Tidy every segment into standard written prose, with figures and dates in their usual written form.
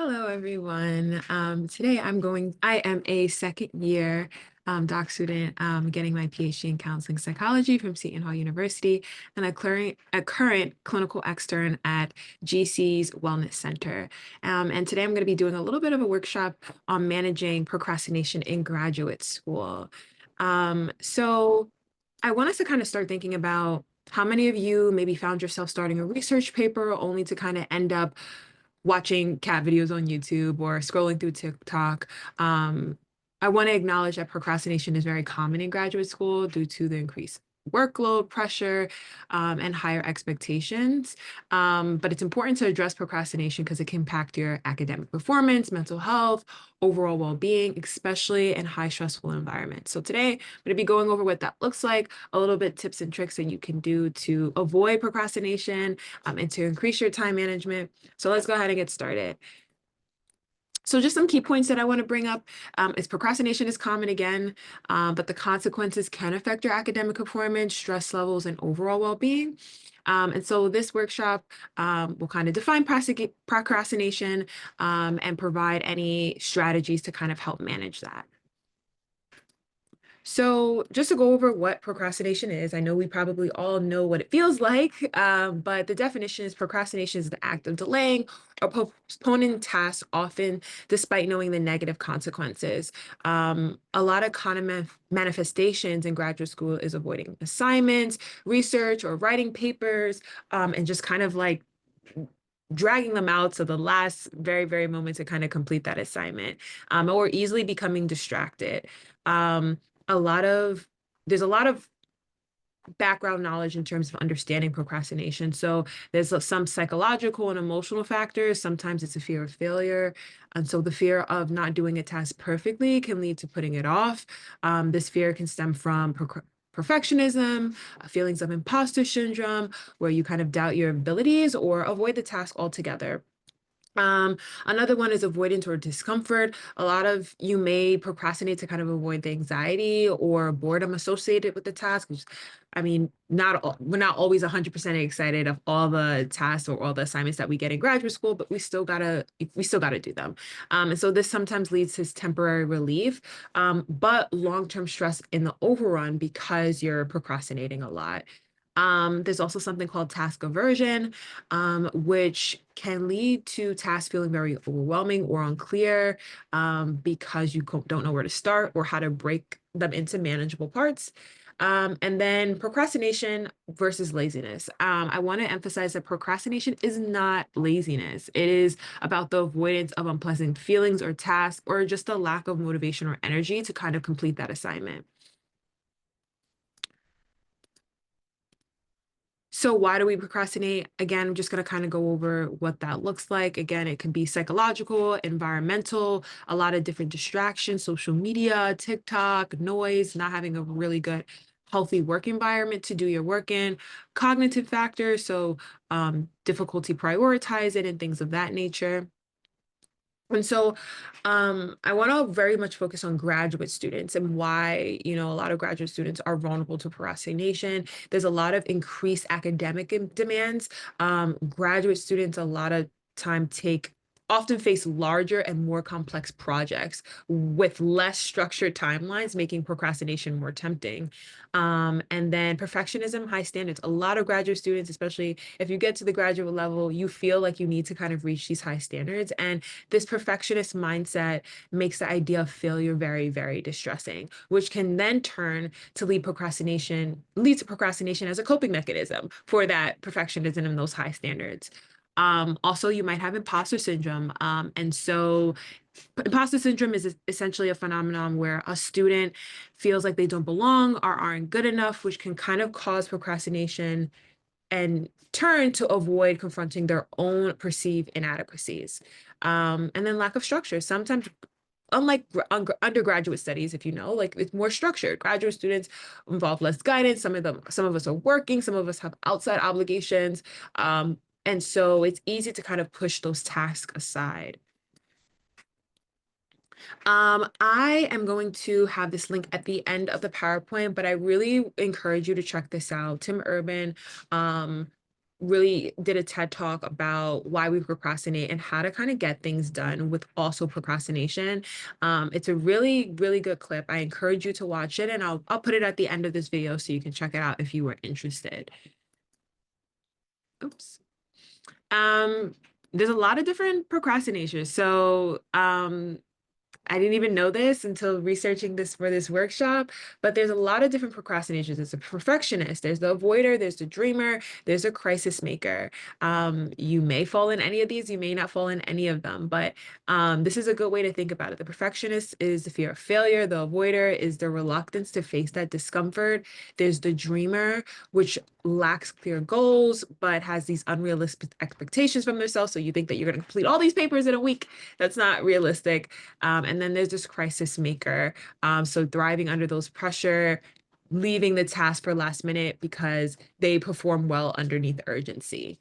Hello, everyone. Today I am a second year doc student getting my PhD in counseling psychology from Seton Hall University and a current clinical extern at GC's Wellness Center. And today I'm going to be doing a little bit of a workshop on managing procrastination in graduate school. So I want us to kind of start thinking about how many of you maybe found yourself starting a research paper only to kind of end up watching cat videos on YouTube or scrolling through TikTok. I want to acknowledge that procrastination is very common in graduate school due to the increased workload, pressure, and higher expectations. But it's important to address procrastination because it can impact your academic performance, mental health, overall well-being, especially in high stressful environments. So today, I'm going to be going over what that looks like, a little bit tips and tricks that you can do to avoid procrastination and to increase your time management. So let's go ahead and get started. So just some key points that I want to bring up is procrastination is common again, but the consequences can affect your academic performance, stress levels, and overall well-being. And so this workshop will kind of define procrastination and provide any strategies to kind of help manage that. So just to go over what procrastination is, I know we probably all know what it feels like, but the definition is procrastination is the act of delaying or postponing tasks, often despite knowing the negative consequences. A lot of common manifestations in graduate school is avoiding assignments, research, or writing papers, and just kind of like dragging them out to the last very, very moment to kind of complete that assignment, or easily becoming distracted. Um, a lot of there's a lot of background knowledge in terms of understanding procrastination. So there's some psychological and emotional factors. Sometimes it's a fear of failure. And so the fear of not doing a task perfectly can lead to putting it off. This fear can stem from perfectionism, feelings of imposter syndrome, where you kind of doubt your abilities or avoid the task altogether. Um, Another one is avoidance or discomfort. A lot of you may procrastinate to kind of avoid the anxiety or boredom associated with the task. I mean, we're not always 100% excited of all the tasks or all the assignments that we get in graduate school, but we still gotta do them. And so this sometimes leads to temporary relief, but long-term stress in the overrun because you're procrastinating a lot. There's also something called task aversion, which can lead to tasks feeling very overwhelming or unclear because you don't know where to start or how to break them into manageable parts. And then procrastination versus laziness. I want to emphasize that procrastination is not laziness. It is about the avoidance of unpleasant feelings or tasks or just a lack of motivation or energy to kind of complete that assignment. So why do we procrastinate? Again, I'm just going to kind of go over what that looks like. Again, it can be psychological, environmental, a lot of different distractions, social media, TikTok, noise, not having a really good, healthy work environment to do your work in, cognitive factors, so difficulty prioritizing and things of that nature. And so I want to very much focus on graduate students and why, a lot of graduate students are vulnerable to procrastination. There's a lot of increased academic demands. Graduate students a lot of time often face larger and more complex projects with less structured timelines, making procrastination more tempting. And then perfectionism, high standards. A lot of graduate students, especially if you get to the graduate level, you feel like you need to kind of reach these high standards. And this perfectionist mindset makes the idea of failure very, very distressing, which can then lead to procrastination as a coping mechanism for that perfectionism and those high standards. Also, you might have imposter syndrome. And so imposter syndrome is essentially a phenomenon where a student feels like they don't belong or aren't good enough, which can kind of cause procrastination and turn to avoid confronting their own perceived inadequacies. And then lack of structure. Sometimes, unlike undergraduate studies, if you know, like it's more structured. Graduate students involve less guidance. Some of us are working, some of us have outside obligations. And so it's easy to kind of push those tasks aside. I am going to have this link at the end of the PowerPoint, but I really encourage you to check this out. Tim Urban, really did a TED talk about why we procrastinate and how to kind of get things done with also procrastination. It's a really, really good clip. I encourage you to watch it, and I'll put it at the end of this video so you can check it out if you were interested. Oops. Um, there's a lot of different procrastinations. So I didn't even know this until researching this for this workshop, but there's a lot of different procrastinations. There's a perfectionist, there's the avoider, there's the dreamer, there's a crisis maker. You may fall in any of these, you may not fall in any of them, but this is a good way to think about it. The perfectionist is the fear of failure, the avoider is the reluctance to face that discomfort. There's the dreamer, which lacks clear goals, but has these unrealistic expectations from themselves. So you think that you're going to complete all these papers in a week. That's not realistic. And then there's this crisis maker. So thriving under those pressure, leaving the task for last minute because they perform well underneath urgency.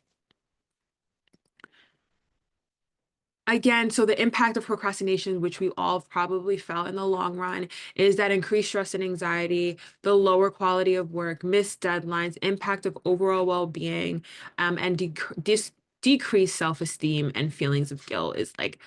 Again, so the impact of procrastination, which we all probably felt in the long run, is that increased stress and anxiety, the lower quality of work, missed deadlines, impact of overall well-being, and decreased self-esteem and feelings of guilt is like,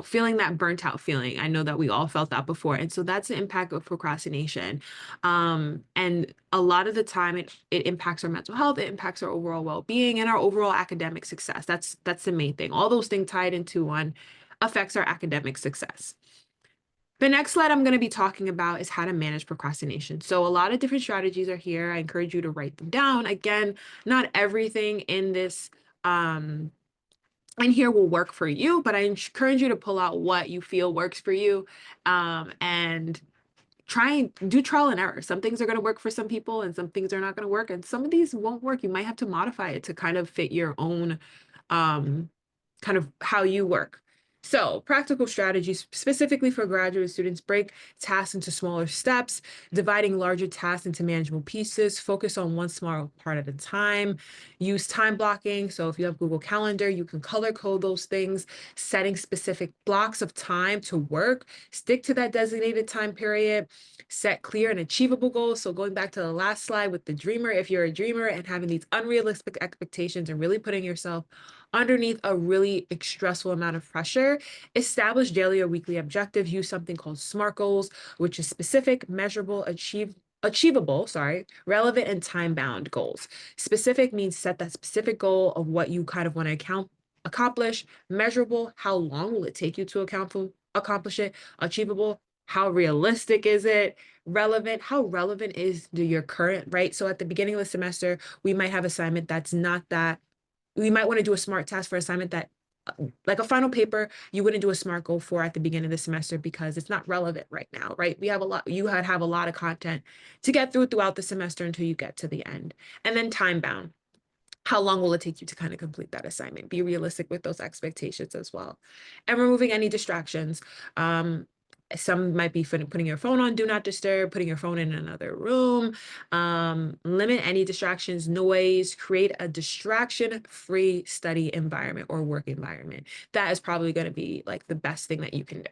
feeling that burnt out feeling. I know that we all felt that before. And so that's the impact of procrastination. And a lot of the time it impacts our mental health, it impacts our overall well-being and our overall academic success. That's the main thing. All those things tied into one affects our academic success. The next slide I'm going to be talking about is how to manage procrastination. So a lot of different strategies are here. I encourage you to write them down. Again, not everything in this in here will work for you, but I encourage you to pull out what you feel works for you, and try and do trial and error. Some things are going to work for some people and some things are not going to work. And some of these won't work. You might have to modify it to kind of fit your own, kind of how you work. So practical strategies specifically for graduate students: break tasks into smaller steps, dividing larger tasks into manageable pieces, focus on one small part at a time, use time blocking. So if you have Google Calendar, you can color code those things, setting specific blocks of time to work, stick to that designated time period, set clear and achievable goals. So going back to the last slide with the dreamer, if you're a dreamer and having these unrealistic expectations and really putting yourself underneath a really stressful amount of pressure, establish daily or weekly objectives. Use something called SMART goals, which is specific, measurable, achievable, relevant, and time-bound goals. Specific means set that specific goal of what you kind of want to accomplish. Measurable, how long will it take you to accomplish it? Achievable, how realistic is it? Relevant, how relevant is to your current, right? So at the beginning of the semester, we might have assignment that's not that. We might want to do a SMART task for assignment that, like a final paper, you wouldn't do a SMART goal for at the beginning of the semester because it's not relevant right now, right? We have a lot, you have a lot of content to get throughout the semester until you get to the end. And then time bound. How long will it take you to kind of complete that assignment? Be realistic with those expectations as well. And removing any distractions. Some might be putting your phone on do not disturb, putting your phone in another room, limit any distractions, noise, create a distraction-free study environment or work environment. That is probably going to be like the best thing that you can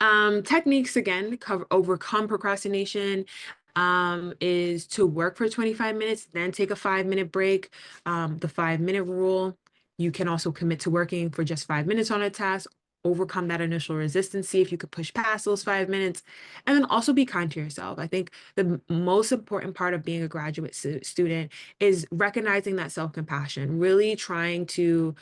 do. Techniques, again, overcome procrastination, is to work for 25 minutes, then take a 5-minute break. The 5-minute rule. You can also commit to working for just 5 minutes on a task, overcome that initial resistance, see if you could push past those 5 minutes, and then also be kind to yourself. I think the most important part of being a graduate student is recognizing that self-compassion, really trying to,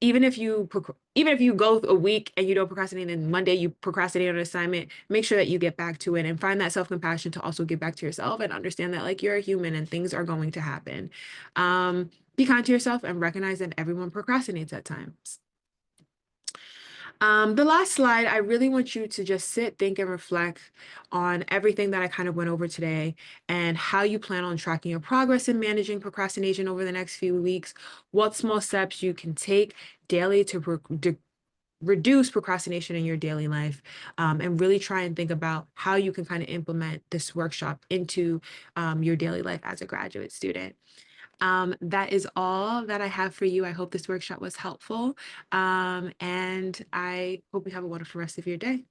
even if you go a week and you don't procrastinate and Monday you procrastinate on an assignment, make sure that you get back to it and find that self-compassion to also get back to yourself and understand that like you're a human and things are going to happen. Be kind to yourself and recognize that everyone procrastinates at times. The last slide, I really want you to just sit, think, and reflect on everything that I kind of went over today and how you plan on tracking your progress in managing procrastination over the next few weeks, what small steps you can take daily to reduce procrastination in your daily life, and really try and think about how you can kind of implement this workshop into your daily life as a graduate student. That is all that I have for you. I hope this workshop was helpful, and I hope you have a wonderful rest of your day.